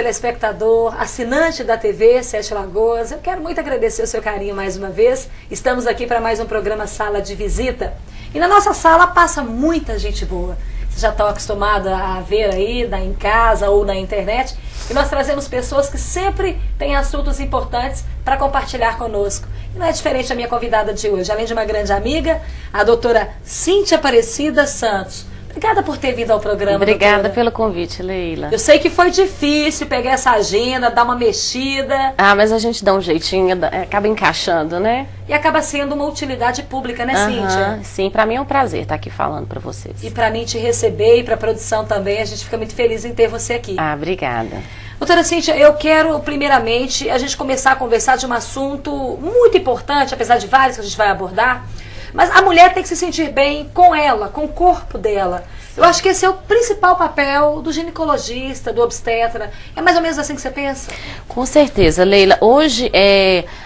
telespectador, assinante da TV Sete Lagoas, eu quero muito agradecer o seu carinho mais uma vez. Estamos aqui para mais um programa Sala de Visita. E na nossa sala passa muita gente boa. Você já está acostumado a ver aí, em casa ou na internet. E nós trazemos pessoas que sempre têm assuntos importantes para compartilhar conosco. E não é diferente a minha convidada de hoje. Além de uma grande amiga, a doutora Cíntia Aparecida Santos. Obrigada por ter vindo ao programa, Obrigada doutora. pelo convite, Leila. Eu sei que foi difícil pegar essa agenda, dar uma mexida. Ah, mas a gente dá um jeitinho, acaba encaixando, né? E acaba sendo uma utilidade pública, né, Cíntia? Sim, pra mim é um prazer estar aqui falando pra vocês. E pra mim te receber e pra produção também, a gente fica muito feliz em ter você aqui. Ah, obrigada. Doutora Cíntia, eu quero primeiramente a gente começar a conversar de um assunto muito importante, apesar de vários que a gente vai abordar. Mas a mulher tem que se sentir bem com ela, com o corpo dela. Eu acho que esse é o principal papel do ginecologista, do obstetra. É mais ou menos assim que você pensa? Com certeza, Leila. Hoje,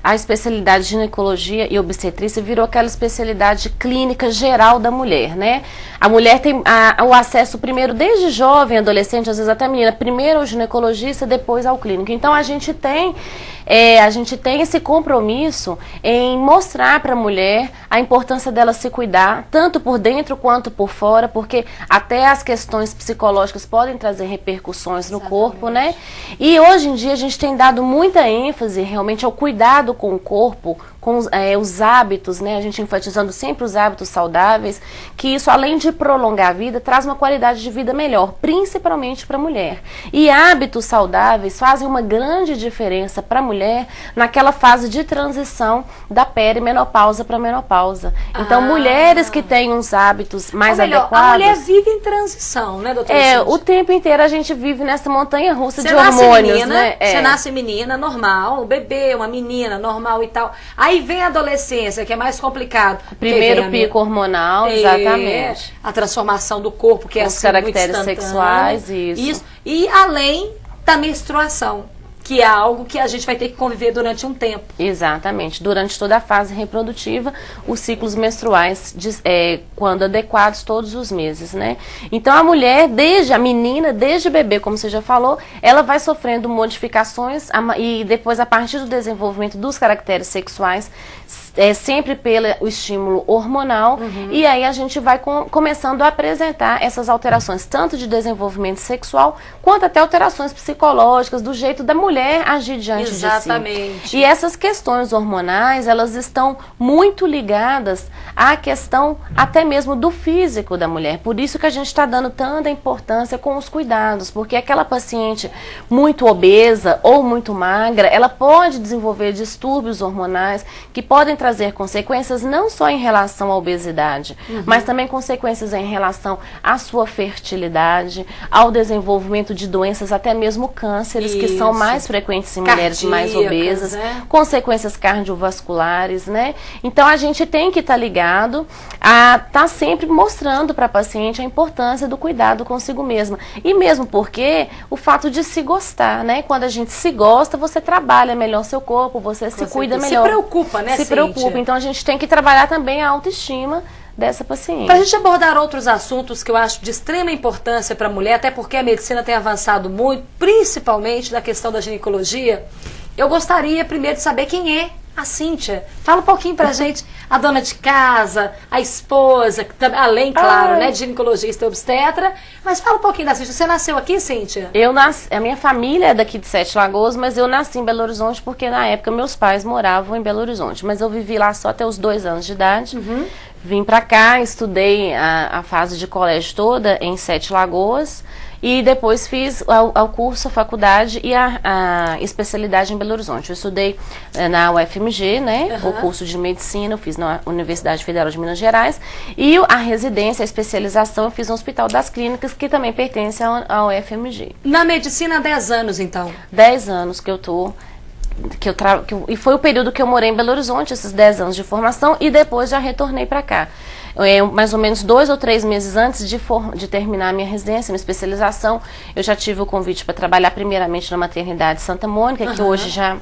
a especialidade de ginecologia e obstetrícia virou aquela especialidade clínica geral da mulher, né? A mulher tem o acesso primeiro, desde jovem, adolescente, às vezes até menina, primeiro ao ginecologista, depois ao clínico. Então, a gente tem esse compromisso em mostrar para a mulher a importância dela se cuidar, tanto por dentro quanto por fora, porque até as questões psicológicas podem trazer repercussões no corpo, né? E hoje em dia a gente tem dado muita ênfase realmente ao cuidado com o corpo, com os hábitos, né? A gente enfatizando sempre os hábitos saudáveis, que isso, além de prolongar a vida, traz uma qualidade de vida melhor, principalmente para a mulher. E hábitos saudáveis fazem uma grande diferença para a mulher naquela fase de transição da perimenopausa para a menopausa. Então, mulheres que têm uns hábitos mais adequados... A mulher vive em transição, né, doutora Cíntia? O tempo inteiro a gente vive nessa montanha-russa de hormônios, né? Você nasce menina, normal, um bebê, uma menina, normal e tal. Aí vem a adolescência, que é mais complicado. Primeiro pico hormonal, exatamente. A transformação do corpo, que é os assim, caracteres muito sexuais, isso. E além da menstruação, que é algo que a gente vai ter que conviver durante um tempo. Exatamente. Durante toda a fase reprodutiva, os ciclos menstruais, quando adequados, todos os meses, né? Então, a mulher, desde a menina, desde bebê, como você já falou, ela vai sofrendo modificações e depois, a partir do desenvolvimento dos caracteres sexuais, sempre pelo estímulo hormonal, e aí a gente vai começando a apresentar essas alterações, tanto de desenvolvimento sexual, quanto até alterações psicológicas, do jeito da mulher agir diante de si. E essas questões hormonais, elas estão muito ligadas à questão até mesmo do físico da mulher. Por isso que a gente está dando tanta importância com os cuidados, porque aquela paciente muito obesa ou muito magra, ela pode desenvolver distúrbios hormonais que podem trazer consequências não só em relação à obesidade, mas também consequências em relação à sua fertilidade, ao desenvolvimento de doenças, até mesmo cânceres, que são mais frequentes em mulheres mais obesas, consequências cardiovasculares, né? Então a gente tem que estar ligado a estar sempre mostrando para a paciente a importância do cuidado consigo mesma. E mesmo porque o fato de se gostar, né? Quando a gente se gosta, você trabalha melhor seu corpo, você se cuida melhor. Se preocupa, né, Se preocupa. Então a gente tem que trabalhar também a autoestima dessa paciente. Para a gente abordar outros assuntos que eu acho de extrema importância para a mulher, até porque a medicina tem avançado muito, principalmente na questão da ginecologia, eu gostaria primeiro de saber quem é a Cíntia. Fala um pouquinho pra gente, a dona de casa, a esposa, além, claro, né, de ginecologista e obstetra, mas fala um pouquinho da Cíntia. Você nasceu aqui, Cíntia? A minha família é daqui de Sete Lagoas, mas eu nasci em Belo Horizonte porque na época meus pais moravam em Belo Horizonte, mas eu vivi lá só até os 2 anos de idade. Vim pra cá, estudei a fase de colégio toda em Sete Lagoas e depois fiz o curso, a faculdade e a especialidade em Belo Horizonte. Eu estudei na UFMG, né, o curso de medicina, eu fiz na Universidade Federal de Minas Gerais, e a residência, a especialização, eu fiz no Hospital das Clínicas, que também pertence à UFMG. Na medicina há 10 anos, então? 10 anos que eu tô... e foi o período que eu morei em Belo Horizonte, esses 10 anos de formação, e depois já retornei para cá. Mais ou menos 2 ou 3 meses antes de terminar a minha residência, minha especialização, eu já tive o convite para trabalhar primeiramente na maternidade Santa Mônica, que hoje já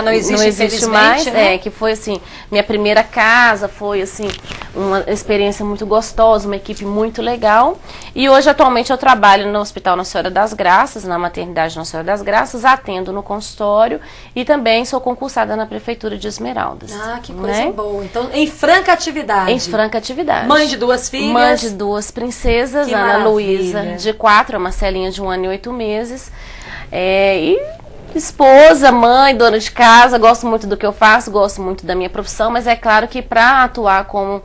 não existe mais, né? Que foi assim, minha primeira casa, foi assim, uma experiência muito gostosa, uma equipe muito legal. E hoje, atualmente, eu trabalho no Hospital Nossa Senhora das Graças, na maternidade Nossa Senhora das Graças, atendo no consultório e também sou concursada na Prefeitura de Esmeraldas. Ah, que coisa boa. Então, em franca atividade. Em franca atividade. Mãe de 2 filhas. Mãe de 2 princesas, Que Ana maravilha. Luísa, de 4, a Marcelinha de 1 ano e 8 meses. E esposa, mãe, dona de casa, gosto muito do que eu faço, gosto muito da minha profissão, mas é claro que para atuar como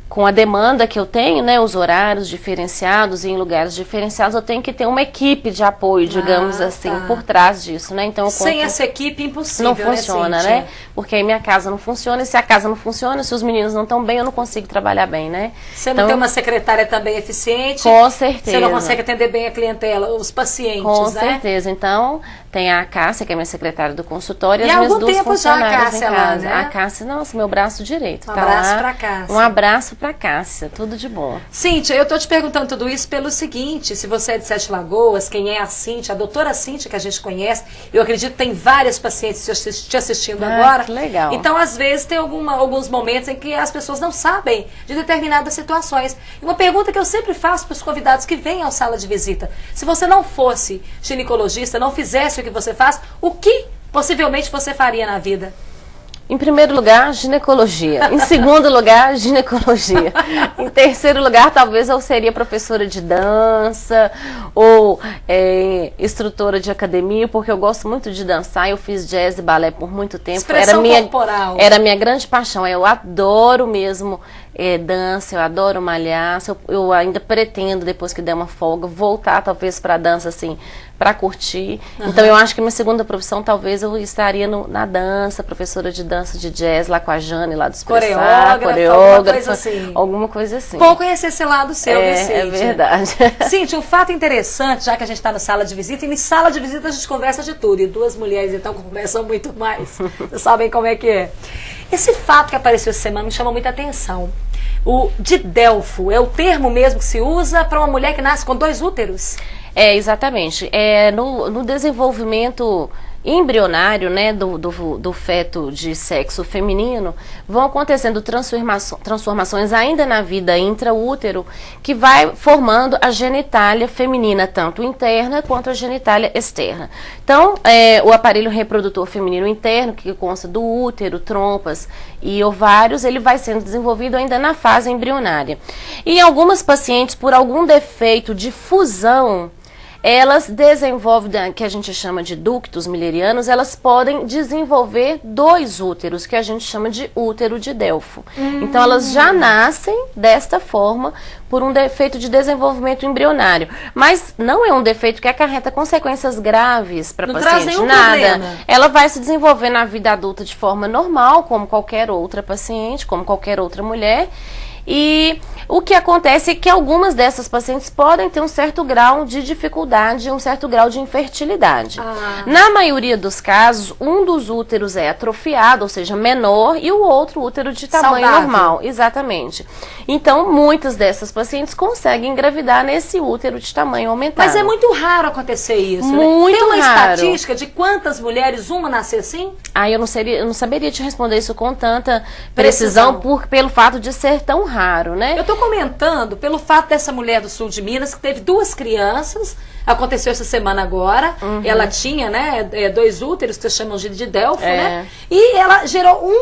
com a demanda que eu tenho, né, os horários diferenciados e em lugares diferenciados, eu tenho que ter uma equipe de apoio, digamos assim, por trás disso, né? Então, sem essa equipe, impossível, não funciona, né? Porque aí minha casa não funciona, e se a casa não funciona, se os meninos não estão bem, eu não consigo trabalhar bem, né? Você não tem uma secretária também eficiente? Com certeza. Você não consegue atender bem a clientela, os pacientes, com né? certeza. Então, tem a Cássia, que é minha secretária do consultório, e as há minhas algum 2 tempo já a funcionárias Cássia em lá, casa. né? A Cássia, nossa, meu braço direito. Um tá abraço lá. pra Cássia. Um abraço pra Cássia, tudo de bom. Cíntia, eu tô te perguntando tudo isso pelo seguinte, se você é de 7 Lagoas, quem é a Cíntia, a doutora Cíntia, que a gente conhece, eu acredito que tem várias pacientes te assistindo agora. Que legal. Então, às vezes, tem alguns momentos em que as pessoas não sabem de determinadas situações. E uma pergunta que eu sempre faço para os convidados que vêm à sala de visita, se você não fosse ginecologista, não fizesse o que você faz, o que possivelmente você faria na vida? Em primeiro lugar, ginecologia. Em segundo lugar, ginecologia. Em terceiro lugar, talvez eu seria professora de dança ou instrutora de academia, porque eu gosto muito de dançar. Eu fiz jazz e balé por muito tempo. Expressão corporal. Era minha grande paixão. Eu adoro mesmo dança, eu adoro malhar. Eu ainda pretendo, depois que der uma folga, voltar talvez para dança, assim, para curtir. Então eu acho que minha segunda profissão talvez eu estaria na dança, professora de dança de jazz lá com a Jane, lá do Expressar, coreógrafa, alguma coisa assim. Bom conhecer esse lado seu, Cíntia. É verdade. Cíntia, um fato interessante, já que a gente está na sala de visita, e em sala de visita a gente conversa de tudo, e 2 mulheres então conversam muito mais. Vocês sabem como é que é. Esse fato que apareceu essa semana me chama muita atenção. O didelfo é o termo mesmo que se usa para uma mulher que nasce com 2 úteros? Exatamente. No desenvolvimento embrionário, né, do feto de sexo feminino, vão acontecendo transformações ainda na vida intraútero, que vai formando a genitália feminina, tanto interna quanto a genitália externa. Então, o aparelho reprodutor feminino interno, que consta do útero, trompas e ovários, ele vai sendo desenvolvido ainda na fase embrionária. E em algumas pacientes, por algum defeito de fusão, elas desenvolvem, que a gente chama de ductos millerianos, elas podem desenvolver 2 úteros, que a gente chama de útero de Delfo. Então, elas já nascem desta forma por um defeito de desenvolvimento embrionário. Mas não é um defeito que acarreta consequências graves para a paciente. Não traz nenhum nada. problema. Ela vai se desenvolver na vida adulta de forma normal, como qualquer outra paciente, como qualquer outra mulher. E o que acontece é que algumas dessas pacientes podem ter um certo grau de dificuldade, um certo grau de infertilidade. Na maioria dos casos, um dos úteros é atrofiado, ou seja, menor, e o outro útero de tamanho normal. Exatamente. Então, muitas dessas pacientes conseguem engravidar nesse útero de tamanho aumentado. Mas é muito raro acontecer isso, muito né? Tem uma raro. estatística de quantas mulheres uma nasce assim? Eu não saberia te responder isso com tanta precisão. Pelo fato de ser tão raro, né? Eu tô comentando pelo fato dessa mulher do sul de Minas, que teve 2 crianças, aconteceu essa semana agora, ela tinha, né, 2 úteros, que se chamam de Delfo, né? E ela gerou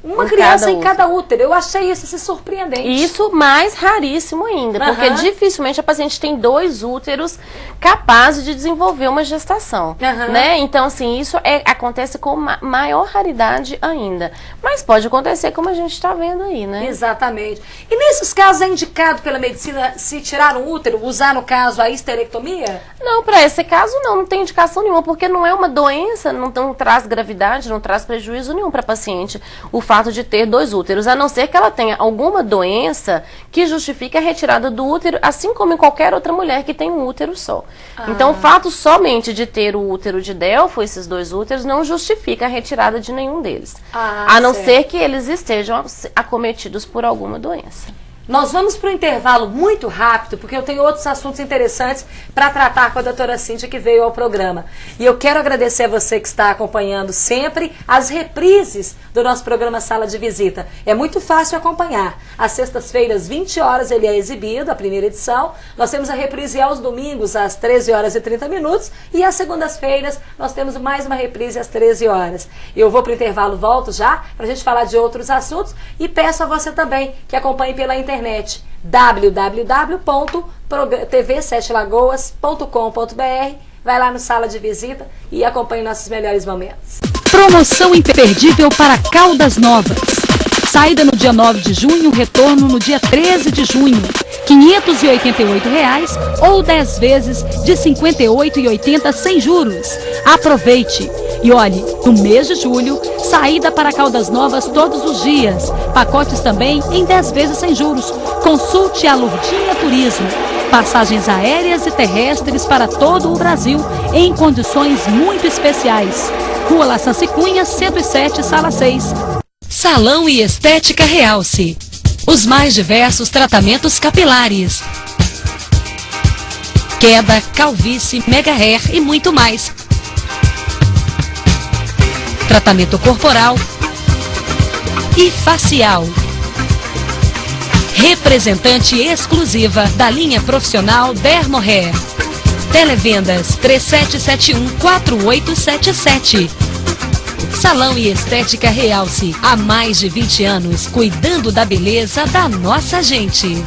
uma criança em cada útero. Eu achei isso surpreendente. Isso mais raríssimo ainda, porque dificilmente a paciente tem 2 úteros capazes de desenvolver uma gestação, né? Então, assim, isso acontece com maior raridade ainda. Mas pode acontecer como a gente está vendo aí, né? Exatamente. E nesses casos é indicado pela medicina se tirar um útero, usar, no caso, a histerectomia? Não, para esse caso não tem indicação nenhuma, porque não é uma doença, não traz gravidade, não traz prejuízo nenhum para a paciente o fato de ter 2 úteros, a não ser que ela tenha alguma doença que justifique a retirada do útero, assim como em qualquer outra mulher que tem um útero só. Então, o fato somente de ter o útero de Delfo, esses 2 úteros, não justifica a retirada de nenhum deles. A não ser que eles estejam acometidos por alguma doença. Nós vamos para um intervalo muito rápido, porque eu tenho outros assuntos interessantes para tratar com a doutora Cíntia, que veio ao programa. E eu quero agradecer a você que está acompanhando sempre as reprises do nosso programa Sala de Visita. É muito fácil acompanhar. Às sextas-feiras, 20 horas, ele é exibido, a primeira edição. Nós temos a reprise aos domingos, às 13 horas e 30 minutos. E às segundas-feiras, nós temos mais uma reprise às 13 horas. Eu vou para o intervalo, volto já, para a gente falar de outros assuntos. E peço a você também que acompanhe pela internet. www.tv7lagoas.com.br. Vai lá no Sala de Visita e acompanhe nossos melhores momentos. Promoção imperdível para Caldas Novas. Saída no dia 9 de junho, retorno no dia 13 de junho. R$ 588 ou 10 vezes de R$ 58,80 sem juros. Aproveite! E olhe, no mês de julho, saída para Caldas Novas todos os dias. Pacotes também em 10 vezes sem juros. Consulte a Lourdinha Turismo. Passagens aéreas e terrestres para todo o Brasil em condições muito especiais. Rua Laçanci Cunha, 107, Sala 6. Salão e Estética Realce. Os mais diversos tratamentos capilares. Queda, calvície, mega hair e muito mais. Tratamento corporal e facial. Representante exclusiva da linha profissional Dermohair. Televendas 3771-4877. Salão e Estética Realce. Há mais de 20 anos, cuidando da beleza da nossa gente.